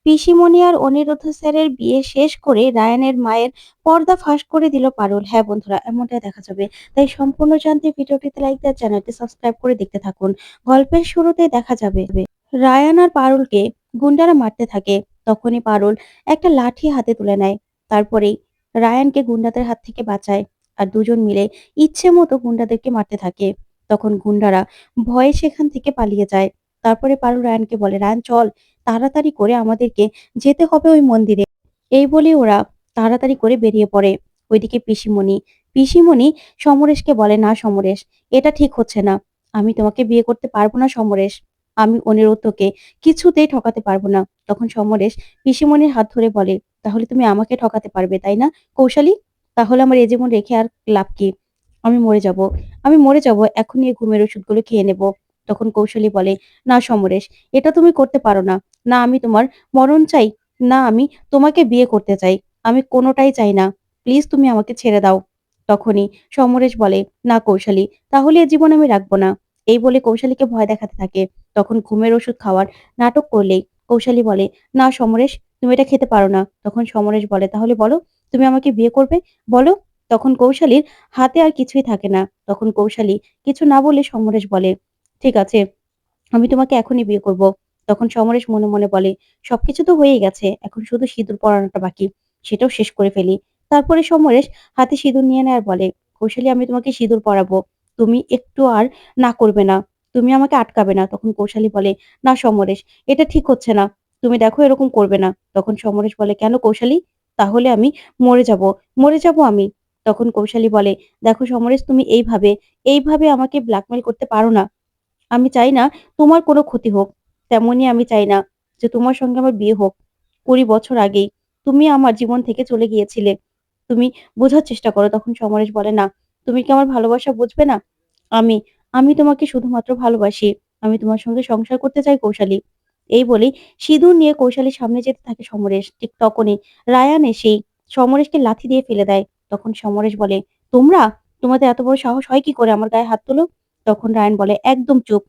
পিসিমণি আর অনিরুদ্ধ স্যারের বিয়ে শেষ করে রায়ানের মায়ের পর্দা ফাঁস করে দিল পারুল। হ্যাঁ বন্ধুরা, এমনটাই দেখা যাবে। তাই সম্পূর্ণ জানতে ভিডিওটিতে লাইক দেওয়ার, চ্যানেলটি সাবস্ক্রাইব করে দেখতে থাকুন। গল্পের শুরুতে দেখা যাবে রায়ান আর পারুলকে গুন্ডারা মারতে থাকে। তখনই পারুল একটা লাঠি হাতে তুলে নেয়। তারপরেই রায়ানকে গুন্ডাদের হাত থেকে বাঁচায়। আর দুজন মিলে ইচ্ছে মতো গুন্ডাদেরকে মারতে থাকে। তখন গুন্ডারা ভয়ে সেখান থেকে পালিয়ে যায়। তারপরে পারুল রায়ানকে বলে, রায়ান চল, তাড়াতাড়ি করে আমাদেরকে যেতে হবে ওই মন্দিরে। এই বলে ওরা তাড়াতাড়ি করে বেরিয়ে পড়ে। ওইদিকে পিসিমণি সমরেশকে বলে, না সমরেশ, এটা ঠিক হচ্ছে না। আমি তোমাকে বিয়ে করতে পারবো না সমরেশ। আমি অনিরুদ্ধকে কিছুতেই ঠকাতে পারবো না। তখন সমরেশ পিসিমণির হাত ধরে বলে, তাহলে তুমি আমাকে ঠকাতে পারবে তাই না কৌশলী? তাহলে আমার এ জীবন রেখে আর লাভ কি? আমি মরে যাব, আমি মরে যাব, এখনই এই ঘুমের ওষুধগুলো খেয়ে নেব। তখন কৌশলী বলে, না সমরেশ, এটা তুমি করতে পারো না। না আমি তোমার মরণ চাই, না আমি তোমাকে বিয়ে করতে চাই। আমি কোনোটাই চাই না। প্লিজ তুমি আমাকে ছেড়ে দাও। তখনই সমরেশ বলে, না কৌশলী, তাহলে এ জীবন আমি রাখবো না। এই বলে কৌশলীকে ভয় দেখাতে থাকে। তখন ঘুমের ওষুধ খাওয়ার নাটক করলেই কৌশলী বলে, না সমরেশ, তুমি এটা খেতে পারো না। তখন সমরেশ বলে, তাহলে বলো, তুমি আমাকে বিয়ে করবে, বলো। তখন কৌশলীর হাতে আর কিছুই থাকে না। তখন কৌশলী কিছু না বলে সমরেশ বলে, ঠিক আছে, আমি তোমাকে এখনই বিয়ে করব। তখন সমরেশ মনে মনে বলে, সবকিছু তো হয়েই গেছে, এখন শুধু সিঁদুর পরানোটা বাকি, সেটাও শেষ করে ফেলি। তারপরে সমরেশ হাতে সিঁদুর নিয়ে নেয় আর বলে, কৌশলী, আমি তোমাকে সিঁদুর পরাবো, তুমি একটু আর না করবে না, তুমি আমাকে আটকাবে না। তখন কৌশলী বলে, না সমরেশ, এটা ঠিক হচ্ছে না, তুমি দেখো এরকম করবে না। তখন সমরেশ বলে, কেন কৌশলী? তাহলে আমি মরে যাব, মরে যাব আমি। তখন কৌশলী বলে, দেখো সমরেশ, তুমি এইভাবে আমাকে ব্ল্যাকমেল করতে পারো না। আমি চাই না তোমার কোনো ক্ষতি হোক। তেমনি আমি চাই না যে তোমার সঙ্গে আমার বিয়ে হোক। ২০ বছর আগেই তুমি আমার জীবন থেকে চলে গিয়েছিলে। তুমি বোঝার চেষ্টা করো। তখন সমরেশ বলে, না, তুমি কি আমার ভালোবাসা বুঝবে না? আমি আমি তোমাকে শুধুমাত্র ভালোবাসি। আমি তোমার সঙ্গে সংসার করতে চাই কৌশলী। এই বলেই সিঁদুর নিয়ে কৌশলীর সামনে যেতে থাকে সমরেশ। ঠিক তখনই রায়ান এসেই সমরেশকে লাথি দিয়ে ফেলে দেয়। তখন সমরেশ বলে, তোমরা, তোমাদের এত বড় সাহস হয় কি করে আমার গায়ে হাত তোলো? তখন রায়ান বলে, একদম চুপ।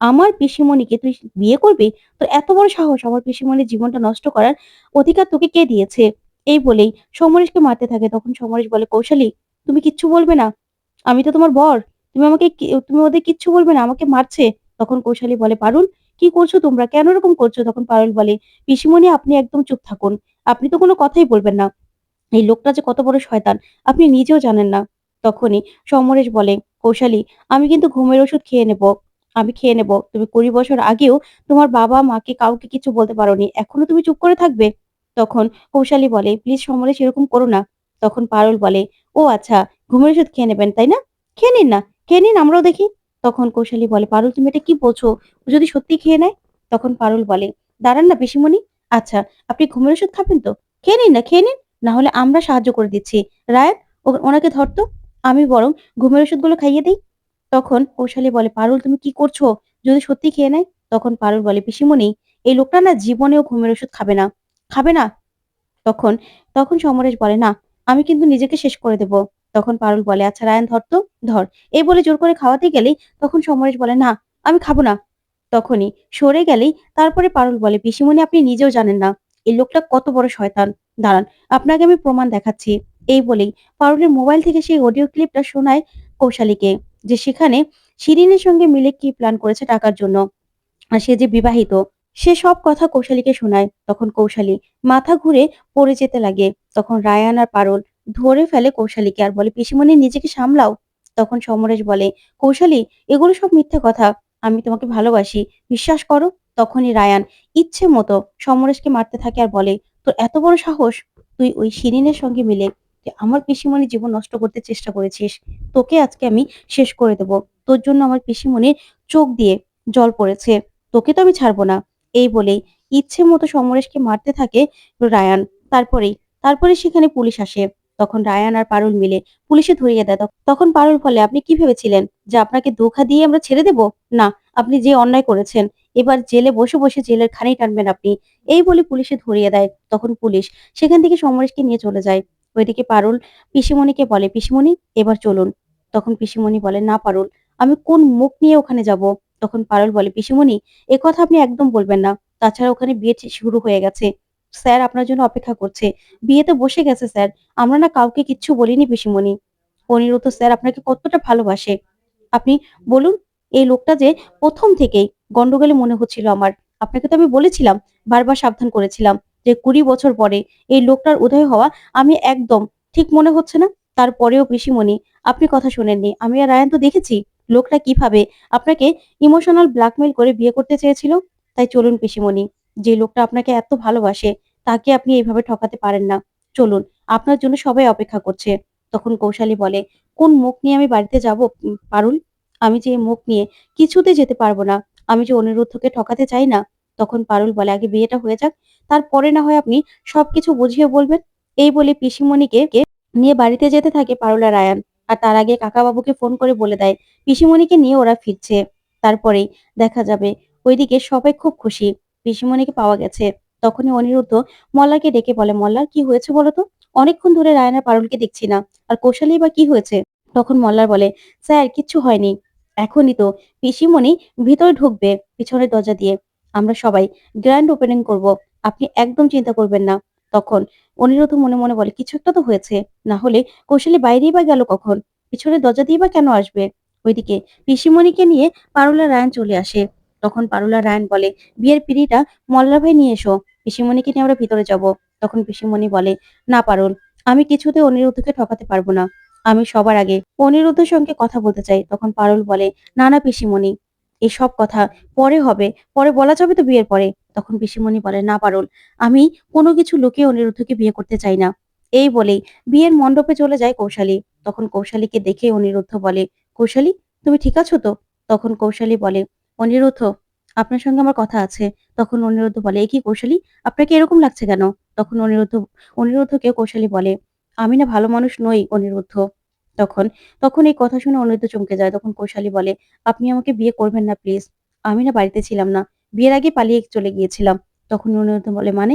আমার পিসিমণিকে তুই বিয়ে করবি? তোর এত বড় সাহস আমার পিসিমণির জীবনটা নষ্ট করার অধিকার তোকে কে দিয়েছে? এই বলেই সমরেশকে মারতে থাকে। তখন সমরেশ বলে, কৌশলী, তুমি কিচ্ছু বলবে না? আমি তো তোমার বর। তুমি ওদের কিচ্ছু বলবে না? আমাকে মারছে। তখন কৌশলী বলে, পারুল, কি করছো তোমরা? কেন এরকম করছো? তখন পারুল বলে, পিসিমণি, আপনি একদম চুপ থাকুন। আপনি তো কোনো কথাই বলবেন না। এই লোকটা যে কত বড় শয়তান আপনি নিজেও জানেন না। তখনই সমরেশ বলে, কৌশলী, আমি কিন্তু ঘুমের ওষুধ খেয়ে নেব। আমি খেয়ে নেব। তুমি ২০ বছর আগেও তোমার বাবা মাকে কাউকে কিছু বলতে পারোনি। এখনো তুমি চুপ করে থাকবে? তখন কৌশলী বলে, প্লিজ সমরেশ, এরকম করো না। তখন পারুল বলে, ও আচ্ছা, ঘুমের ওষুধ খেয়ে নেবেন তাই না? খেয়ে নিন না, খেয়ে নিন, আমরাও দেখি। তখন কৌশলী বলে, পারুল, তুমি এটা কি বলছো? ও যদি সত্যি খেয়ে নেয়? তখন পারুল বলে, দাঁড়ান না পিসিমণি, আচ্ছা, আপনি ঘুমের ওষুধ খাবেন তো? খেয়ে নিন না, খেয়ে নিন, না হলে আমরা সাহায্য করে দিচ্ছি। রায়ান, ওনাকে ধরতো, আমি বরং ঘুমের ওষুধগুলো খাইয়ে দিই। তখন কৌশলী বলে, পারুল, তুমি কি করছো? যদি সত্যি খেয়ে নেয়? তখন পারুল বলে, পিসিমণি, এই লোকটা না জীবনেও ঘুমের ওষুধ খাবে না, খাবে না। তখন তখন সমরেশ বলে, না, আমি কিন্তু নিজেকে শেষ করে দেব। তখন পারুল বলে, আচ্ছা রায়ান, ধর তো, ধর। এই বলে জোর করে খাওয়াতে গেলেই তখন সমরেশ বলে, না, আমি খাবো না। তখনই সরে গেলেই তারপরে পারুল বলে, পিসিমণি, আপনি নিজেও জানেন না এই লোকটা কত বড় শয়তান। দাঁড়ান, আপনাকে আমি প্রমাণ দেখাচ্ছি। এই বলেই পারুলের মোবাইল থেকে সেই অডিও ক্লিপটা শোনায় কৌশালীকে, যে সেখানে শিরিনের সঙ্গে মিলে কি প্ল্যান করেছে টাকার জন্য। আর সে যে বিবাহিত, সে সব কথা কৌশালীকে শোনায়। তখন কৌশলী মাথা ঘুরে পড়ে যেতে লাগে। তখন রায়ান আর পারুল ধরে ফেলে কৌশলীকে আর বলে, পিসিমণি, নিজেকে সামলাও। তখন সমরেশ বলে, কৌশলী, এগুলো সব মিথ্যে কথা, আমি তোমাকে ভালোবাসি, বিশ্বাস করো। তখনই রায়ান ইচ্ছে মতো সমরেশকে মারতে থাকে আর বলে, তোর এত বড় সাহস, তুই ওই শিরিনের সঙ্গে মিলে যে আমার পিসিমণির জীবন নষ্ট করতে চেষ্টা করেছিস। তোকে আজকে আমি শেষ করে দেব। তোর জন্য আমার পিসিমণির চোখ দিয়ে জল পড়েছে। তোকে তো আমি ছাড়বো না। এই বলেই ইচ্ছে মতো সমরেশকে মারতে থাকে রায়ান। তারপরেই তারপরে সেখানে পুলিশ আসে। তখন রায়ান আর পারুল মিলে পুলিশে ধরিয়ে দেয়। তখন পারুল বলে, আপনি কি ভেবেছিলেন যে আপনাকে ধোঁকা দিয়ে আমরা ছেড়ে দেব? না, আপনি যে অন্যায় করেছেন, এবার জেলে বসে বসে জেলের খানি টানবেন আপনি। এই বলে পুলিশে ধরিয়ে দেয়। তখন পুলিশ সেখান থেকে সমরেশকে নিয়ে চলে যায়। ওইদিকে পারুল পিসিমণিকে বলে, পিসিমণি, এবার চলুন। তখন পিসিমণি বলে, না পারুল, আমি কোন মুখ নিয়ে ওখানে যাব? তখন পারুল বলে, পিসিমণি, কথা আপনি একদম বলবেন না। তাছাড়া ওখানে বিয়ে শুরু হয়ে গেছে। স্যার আপনার জন্য অপেক্ষা করছে। বিয়েতে বসে গেছে স্যার। আমরা না কাউকে কিচ্ছু বলিনি পিসিমণি। অনিরুদ্ধ স্যার আপনাকে কতটা ভালোবাসে। আপনি বলুন, এই লোকটা যে ১ম থেকেই গন্ডগোলে মনে হচ্ছিল আমার। আপনাকে তো আমি বলেছিলাম, বারবার সাবধান করেছিলাম যে ২০ বছর পরে এই লোকটার উদয় হওয়া আমি একদম ঠিক মনে হচ্ছে না। তারপরেও পিসিমণি আপনি কথা শোনেননি। আমি আর রায়ান তো দেখেছি লোকটা কিভাবে আপনাকে ইমোশনাল ব্ল্যাকমেইল করে বিয়ে করতে চেয়েছিল। তাই চলুন পিসিমণি, যে লোকটা আপনাকে এত ভালোবাসে তাকে আপনি এইভাবে ঠকাতে পারেন না। চলুন, আপনার জন্য সবাই অপেক্ষা করছে। তখন কৌশালী বলে, "কোন মুখ নিয়ে আমি বাড়িতে যাব পারুল? আমি যে এই মুখ নিয়ে কিছুতেই যেতে পারব না। আমি যে অনিরুদ্ধকে ঠকাতে চাই না।" তখন পারুল বলে, "আগে বিয়েটা হয়ে যাক। তারপরে না হয় আপনি সবকিছু বুঝিয়ে বলবেন।" এই বলে পিসিমণিকে নিয়ে বাড়িতে যেতে থাকে পারুল আর আয়ান। আর তার আগে কাকাবাবুকে ফোন করে বলে দেয়, পিসিমণিকে নিয়ে ওরা ফিরছে। তারপরেই দেখা যাবে ওইদিকে সবাই খুব খুশি। পিসিমণিকে পাওয়া গেছে। তখনই অনিরুদ্ধ মল্লারকে ডেকে বলে, "মল্লার কি হয়েছে বলো তো? অনেকক্ষণ ধরে রায়ন আর পারুলকে দেখছি না। আর কৌশালী বা কি হয়েছে?" তখন মল্লার বলে, "স্যার কিচ্ছু হয়নি। এখনই তো পিসিমণি ভিতরে ঢুকবে পিছনের দরজা দিয়ে। আমরা সবাই গ্র্যান্ড ওপেনিং করব। আপনি একদম চিন্তা করবেন না।" তখন অনিরুদ্ধ মনে মনে বলে, "কিছু একটা তো হয়েছে। না হলে কৌশলী বাইরেই বা গেল কখন? পিছনের দরজা দিয়ে বা কেন আসবে?" ওইদিকে পিসিমণিকে নিয়ে পারুল আর রায়ান চলে আসে। তখন পারুল আর রায়ান বলে, "বিয়ের পিঁড়িটা মল্লার ভাই নিয়ে এসো। পিসিমণিকে নিয়ে আমরা ভিতরে যাব।" তখন পিসিমণি বলে, "না পারুল, আমি কিছুতেই অনিরুদ্ধকে ঠকাতে পারব না। আমি সবার আগে অনিরুদ্ধের সঙ্গে কথা বলতে চাই।" তখন পারুল বলে, "না না পিসিমণি, এসব কথা পরে হবে। পরে বলা যাবে তো বিয়ের পরে।" তখন পিসিমণি বলে, "না পারুল, আমি কোনো কিছু লুকিয়ে অনিরুদ্ধকে বিয়ে করতে চাই না।" এই বলেই বিয়ের মণ্ডপে চলে যায় কৌশালী। তখন কৌশালীকে দেখে অনিরুদ্ধ বলে, "কৌশালী, তুমি ঠিক আছো তো?" তখন কৌশালী বলে, "অনিরুদ্ধ, আপনার সঙ্গে আমার কথা আছে।" তখন অনিরুদ্ধ বলে, "এ কি কৌশালী? আপনাকে এরকম লাগছে কেন?" তখন অনিরুদ্ধকে কৌশালী বলে, "আমি না ভালো মানুষ নই অনিরুদ্ধ।" তখন তখন এই কথা শুনে অনিরুদ্ধ চমকে যায়। তখন কৌশালী বলে, "আপনি আমাকে বিয়ে করবেন না প্লিজ। আমি না বাড়িতে ছিলাম না। বিয়ের আগে পালিয়ে চলে গিয়েছিলাম।" তখন অনিরুদ্ধ বলে, "মানে?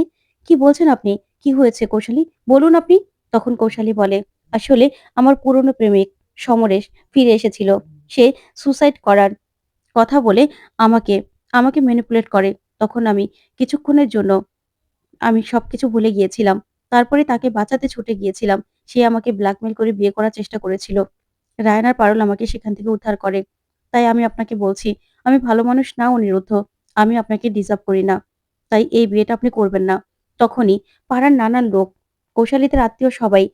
কি বলছেন আপনি? কি হয়েছে কৌশালী? বলুন আপনি?" তখন কৌশালী বলে, "আসলে আমার পুরনো প্রেমিক সমরেশ ফিরে এসেছিল। সে সুসাইড করার কথা বলে আমাকে আমাকে ম্যানিপুলেট করে। তখন আমি কিছুক্ষণের জন্য আমি সবকিছু ভুলে গিয়েছিলাম। তারপরে তাকে বাঁচাতে ছুটে গিয়েছিলাম। সে আমাকে ব্ল্যাকমেইল করে বিয়ে করার চেষ্টা করেছিল। রায়হান আর পারুল আমাকে সেখান থেকে উদ্ধার করে। তাই আমি আপনাকে বলছি, আমি ভালো মানুষ না অনিরুদ্ধ। আমি আপনাকে ডিজার্ভ করি না। তাই এই বিয়েটা আপনি করবেন না।" তখনই পাড়ার নানান লোক, কৌশালীদের আত্মীয় সবাই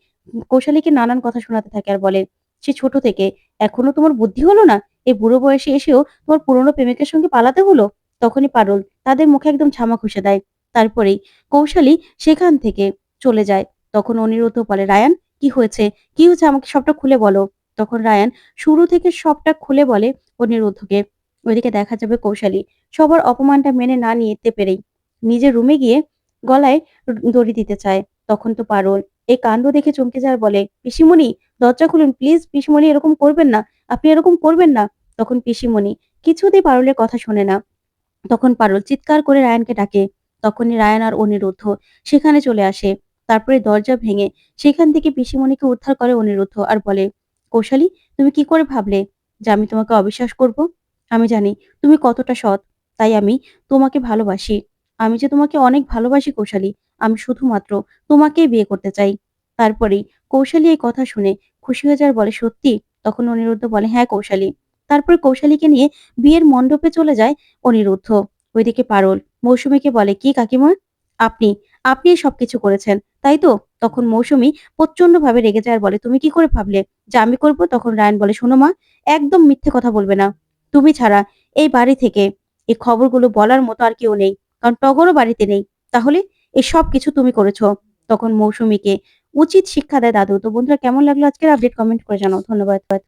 কৌশালীকে নানান কথা শোনাতে থাকে আর বলে, "সে ছোট থেকে এখনো তোমার বুদ্ধি হলো না? এই বুড়ো বয়সে এসেও তোমার পুরনো প্রেমিকের সঙ্গে পালাতে হলো?" তখনই পারুল তাদের মুখে একদম ঝামা ঘষে দেয়। তারপরেই কৌশালী সেখান থেকে চলে যায়। তখন অনিরুদ্ধ বলে, "রায়ান, কি হয়েছে? কি হয়েছে আমাকে সবটা খুলে বলো।" তখন রায়ান শুরু থেকে সবটা খুলে বলে অনিরুদ্ধকে। ওইদিকে দেখা যাবে কৌশালী সবার অপমানটা মেনে না নিতে পেরেই নিজের রুমে গিয়ে গলায় দড়ি দিতে চায়। তখন তো পারুল এই কাণ্ড দেখে চমকে যায় আর বলে, "পিসিমণি, দরজা খুলুন প্লিজ। পিসিমণি এরকম করবেন না। আপনি এরকম করবেন না।" তখন পিসিমণি কিছুতেই পারুলের কথা শোনে না। তখন পারুল চিৎকার করে রায়ানকে ডাকে। তখনই রায়ান আর অনিরুদ্ধ সেখানে চলে আসে। তারপরে দরজা ভেঙে সেখান থেকে পিসিমণিকে উদ্ধার করে অনিরুদ্ধ আর বলে, "কৌশালী, তুমি কি করে ভাবলে যে আমি তোমাকে অবিশ্বাস করব? আমি জানি তুমি কতটা সৎ। তাই আমি তোমাকে ভালোবাসি। আমি যে তোমাকে অনেক ভালোবাসি কৌশালী। আমি শুধুমাত্র তোমাকেই বিয়ে করতে চাই।" তারপরেই কৌশালী এই কথা শুনে খুশি হয়ে যায় আর বলে, "সত্যি?" তখন অনিরুদ্ধ বলে, "হ্যাঁ কৌশালী।" তারপরে কৌশালীকে নিয়ে বিয়ের মণ্ডপে চলে যায় অনিরুদ্ধ। ওইদিকে পারুল মৌসুমীকে বলে, "কি কাকিমা? আপনি আপনি সবকিছু করেছেন, তাই তো?" তখন মৌসুমী প্রচন্ডভাবে রেগে যায় আর বলে, "তুমি কি করে ভাবলে যে আমি করব?" তখন রায়ান বলে, "শোনো মা, একদম মিথ্যে কথা বলবে না। তুমি ছাড়া এই বাড়ি থেকে এই খবরগুলো বলার মতো আর কেউ নেই। কারণ টগরও বাড়িতে নেই। তাহলে এই সবকিছু তুমি করেছো।" তখন মৌসুমীকে উচিত শিক্ষা দেয় দাদু। তো বন্ধুরা, কেমন লাগলো আজকের আপডেট? কমেন্ট করে জানাও। ধন্যবাদ।